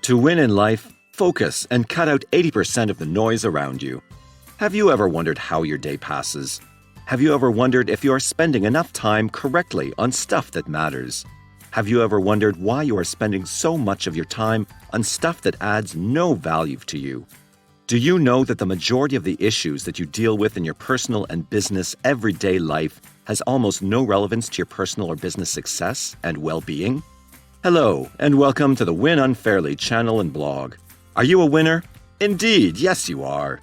To win in life, focus and cut out 80% of the noise around you. Have you ever wondered how your day passes? Have you ever wondered if you are spending enough time correctly on stuff that matters? Have you ever wondered why you are spending so much of your time on stuff that adds no value to you? Do you know that the majority of the issues that you deal with in your personal and business everyday life has almost no relevance to your personal or business success and well-being? Hello, and welcome to the Win Unfairly channel and blog. Are you a winner? Indeed, yes you are.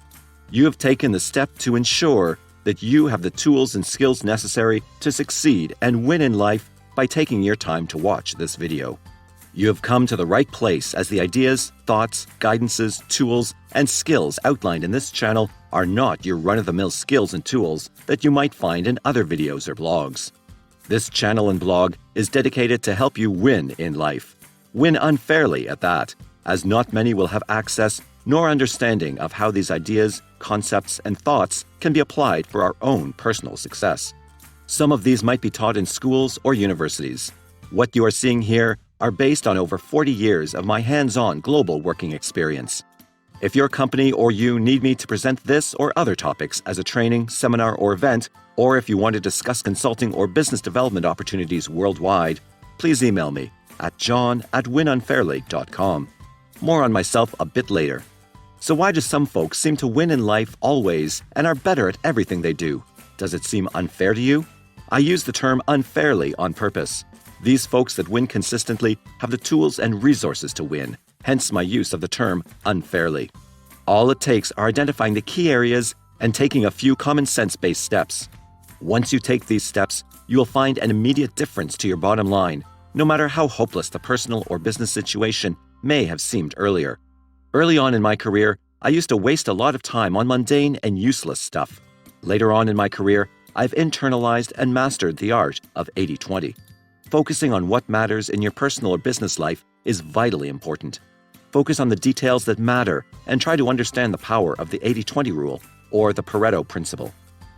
You have taken the step to ensure that you have the tools and skills necessary to succeed and win in life by taking your time to watch this video. You have come to the right place, as the ideas, thoughts, guidances, tools, and skills outlined in this channel are not your run-of-the-mill skills and tools that you might find in other videos or blogs. This channel and blog is dedicated to help you win in life. Win unfairly at that, as not many will have access nor understanding of how these ideas, concepts, and thoughts can be applied for our own personal success. Some of these might be taught in schools or universities. What you are seeing here are based on over 40 years of my hands-on global working experience. If your company or you need me to present this or other topics as a training, seminar, or event, or if you want to discuss consulting or business development opportunities worldwide, please email me at john@winunfairly.com. More on myself a bit later. So why do some folks seem to win in life always and are better at everything they do? Does it seem unfair to you? I use the term unfairly on purpose. These folks that win consistently have the tools and resources to win, hence my use of the term unfairly. All it takes are identifying the key areas and taking a few common sense-based steps. Once you take these steps, you will find an immediate difference to your bottom line, no matter how hopeless the personal or business situation may have seemed earlier. Early on in my career, I used to waste a lot of time on mundane and useless stuff. Later on in my career, I've internalized and mastered the art of 80-20. Focusing on what matters in your personal or business life is vitally important. Focus on the details that matter and try to understand the power of the 80-20 rule, or the Pareto principle.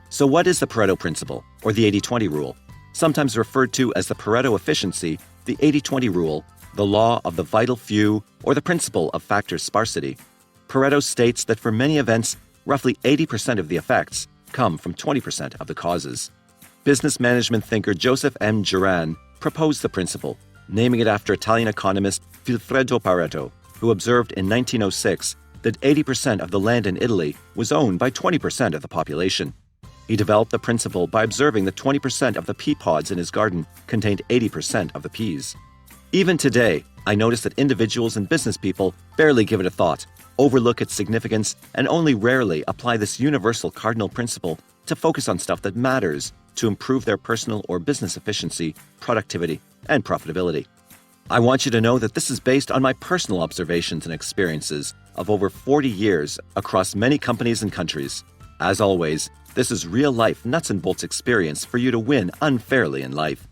So what is the Pareto principle, or the 80-20 rule? Sometimes referred to as the Pareto efficiency, the 80-20 rule, the law of the vital few, or the principle of factor sparsity. Pareto states that for many events, roughly 80% of the effects come from 20% of the causes. Business management thinker Joseph M. Juran proposed the principle, naming it after Italian economist Vilfredo Pareto, who observed in 1906 that 80% of the land in Italy was owned by 20% of the population. He developed the principle by observing that 20% of the pea pods in his garden contained 80% of the peas. Even today, I notice that individuals and business people barely give it a thought, overlook its significance, and only rarely apply this universal cardinal principle to focus on stuff that matters to improve their personal or business efficiency, productivity, and profitability. I want you to know that this is based on my personal observations and experiences of over 40 years across many companies and countries. As always, this is real-life nuts and bolts experience for you to win unfairly in life.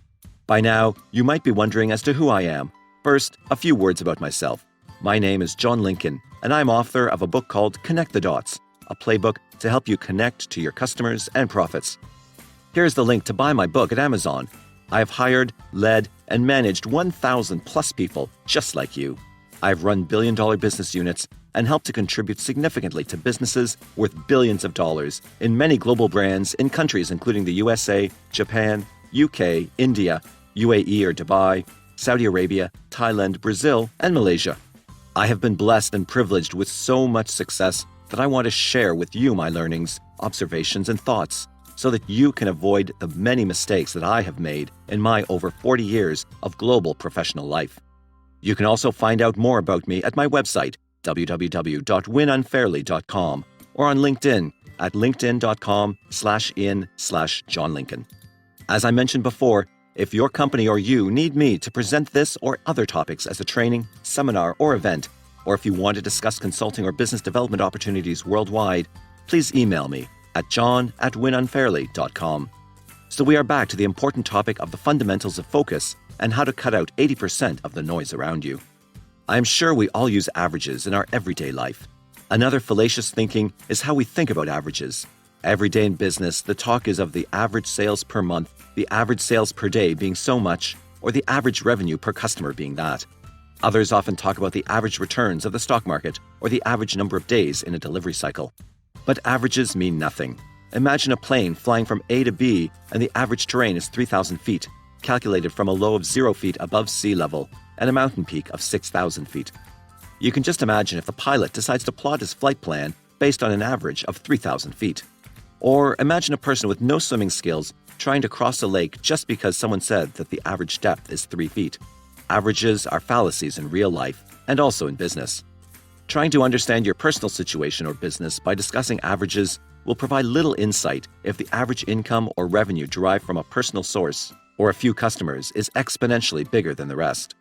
By now, you might be wondering as to who I am. First, a few words about myself. My name is John Lincoln, and I'm author of a book called Connect the Dots, a playbook to help you connect to your customers and profits. Here's the link to buy my book at Amazon. I have hired, led, and managed 1,000 plus people just like you. I've run billion-dollar business units and helped to contribute significantly to businesses worth billions of dollars in many global brands in countries including the USA, Japan, UK, India, UAE or Dubai, Saudi Arabia, Thailand, Brazil, and Malaysia. I have been blessed and privileged with so much success that I want to share with you my learnings, observations, and thoughts so that you can avoid the many mistakes that I have made in my over 40 years of global professional life. You can also find out more about me at my website, www.winunfairly.com, or on LinkedIn at linkedin.com/in/John Lincoln. As I mentioned before, if your company or you need me to present this or other topics as a training, seminar, or event, or if you want to discuss consulting or business development opportunities worldwide, please email me at john@winunfairly.com. So we are back to the important topic of the fundamentals of focus and how to cut out 80% of the noise around you. I am sure we all use averages in our everyday life. Another fallacious thinking is how we think about averages. Every day in business, the talk is of the average sales per month, the average sales per day being so much, or the average revenue per customer being that. Others often talk about the average returns of the stock market or the average number of days in a delivery cycle. But averages mean nothing. Imagine a plane flying from A to B and the average terrain is 3,000 feet, calculated from a low of 0 feet above sea level and a mountain peak of 6,000 feet. You can just imagine if the pilot decides to plot his flight plan based on an average of 3,000 feet. Or imagine a person with no swimming skills trying to cross a lake just because someone said that the average depth is 3 feet. Averages are fallacies in real life and also in business. Trying to understand your personal situation or business by discussing averages will provide little insight if the average income or revenue derived from a personal source or a few customers is exponentially bigger than the rest.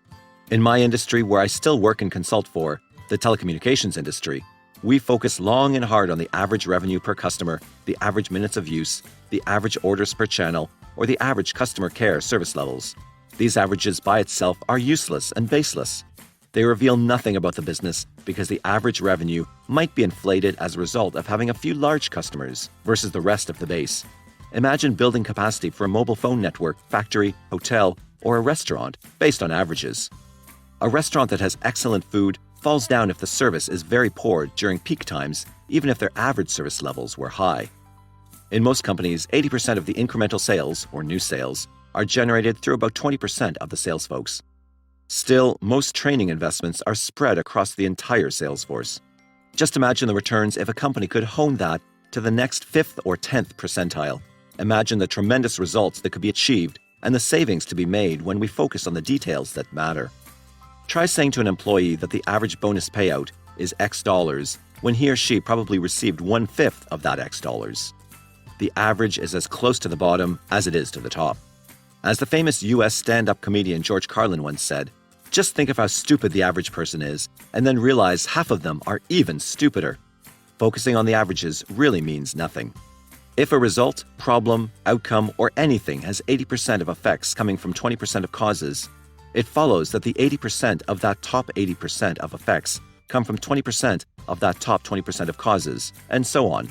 In my industry, where I still work and consult for, the telecommunications industry, we focus long and hard on the average revenue per customer, the average minutes of use, the average orders per channel, or the average customer care service levels. These averages by itself are useless and baseless. They reveal nothing about the business because the average revenue might be inflated as a result of having a few large customers versus the rest of the base. Imagine building capacity for a mobile phone network, factory, hotel, or a restaurant based on averages. A restaurant that has excellent food falls down if the service is very poor during peak times, even if their average service levels were high. In most companies, 80% of the incremental sales, or new sales, are generated through about 20% of the sales folks. Still, most training investments are spread across the entire sales force. Just imagine the returns if a company could hone that to the next 5th or 10th percentile. Imagine the tremendous results that could be achieved and the savings to be made when we focus on the details that matter. Try saying to an employee that the average bonus payout is X dollars when he or she probably received 1/5 of that X dollars. The average is as close to the bottom as it is to the top. As the famous US stand-up comedian George Carlin once said, just think of how stupid the average person is, and then realize half of them are even stupider. Focusing on the averages really means nothing. If a result, problem, outcome, or anything has 80% of effects coming from 20% of causes, it follows that the 80% of that top 80% of effects come from 20% of that top 20% of causes, and so on.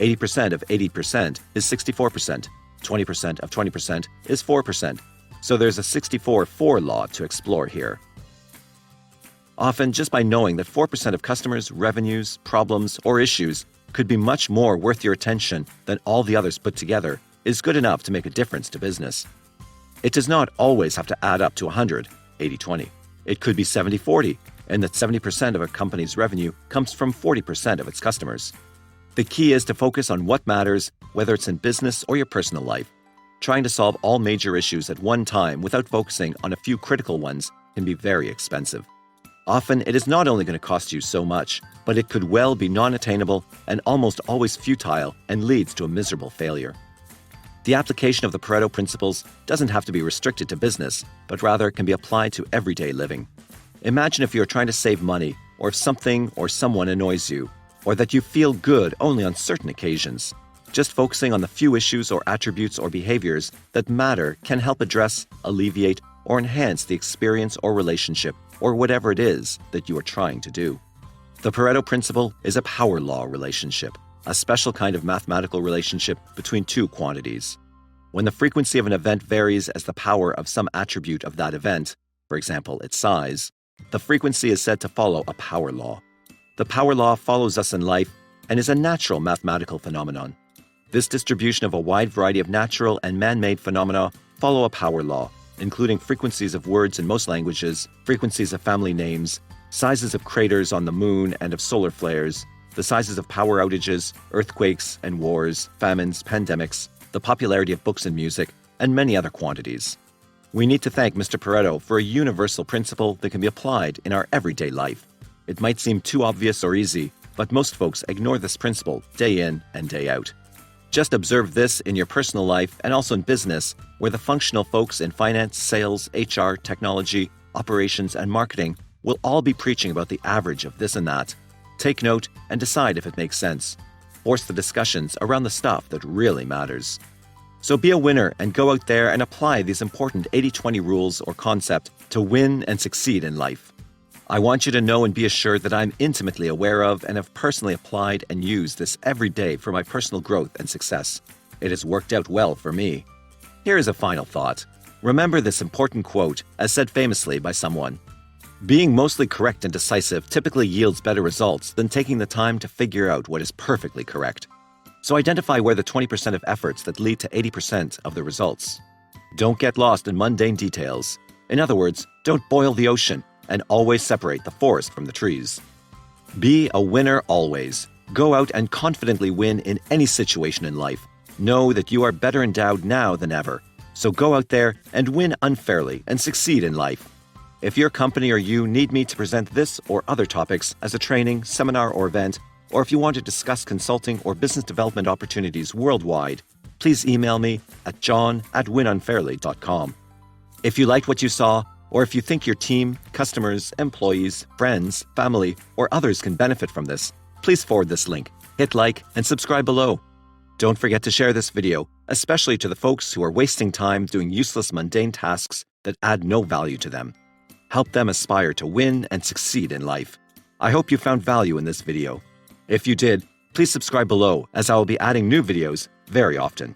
80% of 80% is 64%. 20% of 20% is 4%. So there's a 64-4 law to explore here. Often, just by knowing that 4% of customers, revenues, problems, or issues could be much more worth your attention than all the others put together is good enough to make a difference to business. It does not always have to add up to 100, 80-20. It could be 70-40, and that 70% of a company's revenue comes from 40% of its customers. The key is to focus on what matters, whether it's in business or your personal life. Trying to solve all major issues at one time without focusing on a few critical ones can be very expensive. Often, it is not only going to cost you so much, but it could well be non-attainable and almost always futile and leads to a miserable failure. The application of the Pareto principles doesn't have to be restricted to business, but rather can be applied to everyday living. Imagine if you are trying to save money, or if something or someone annoys you, or that you feel good only on certain occasions. Just focusing on the few issues or attributes or behaviors that matter can help address, alleviate, or enhance the experience or relationship, or whatever it is that you are trying to do. The Pareto principle is a power law relationship, a special kind of mathematical relationship between two quantities. When the frequency of an event varies as the power of some attribute of that event, for example, its size, the frequency is said to follow a power law. The power law follows us in life and is a natural mathematical phenomenon. This distribution of a wide variety of natural and man-made phenomena follow a power law, including frequencies of words in most languages, frequencies of family names, sizes of craters on the moon and of solar flares, the sizes of power outages, earthquakes and wars, famines, pandemics, the popularity of books and music, and many other quantities. We need to thank Mr. Pareto for a universal principle that can be applied in our everyday life. It might seem too obvious or easy, but most folks ignore this principle day in and day out. Just observe this in your personal life and also in business, where the functional folks in finance, sales, HR, technology, operations, and marketing will all be preaching about the average of this and that. Take note and decide if it makes sense. Force the discussions around the stuff that really matters. So be a winner and go out there and apply these important 80-20 rules or concept to win and succeed in life. I want you to know and be assured that I'm intimately aware of and have personally applied and used this every day for my personal growth and success. It has worked out well for me. Here is a final thought. Remember this important quote, as said famously by someone. Being mostly correct and decisive typically yields better results than taking the time to figure out what is perfectly correct. So identify where the 20% of efforts that lead to 80% of the results. Don't get lost in mundane details. In other words, don't boil the ocean, and always separate the forest from the trees. Be a winner always. Go out and confidently win in any situation in life. Know that you are better endowed now than ever. So go out there and win unfairly and succeed in life. If your company or you need me to present this or other topics as a training, seminar, or event, or if you want to discuss consulting or business development opportunities worldwide, please email me at john@winunfairly.com. If you liked what you saw, or if you think your team, customers, employees, friends, family, or others can benefit from this, please forward this link, hit like, and subscribe below. Don't forget to share this video, especially to the folks who are wasting time doing useless mundane tasks that add no value to them. Help them aspire to win and succeed in life. I hope you found value in this video. If you did, please subscribe below, as I will be adding new videos very often.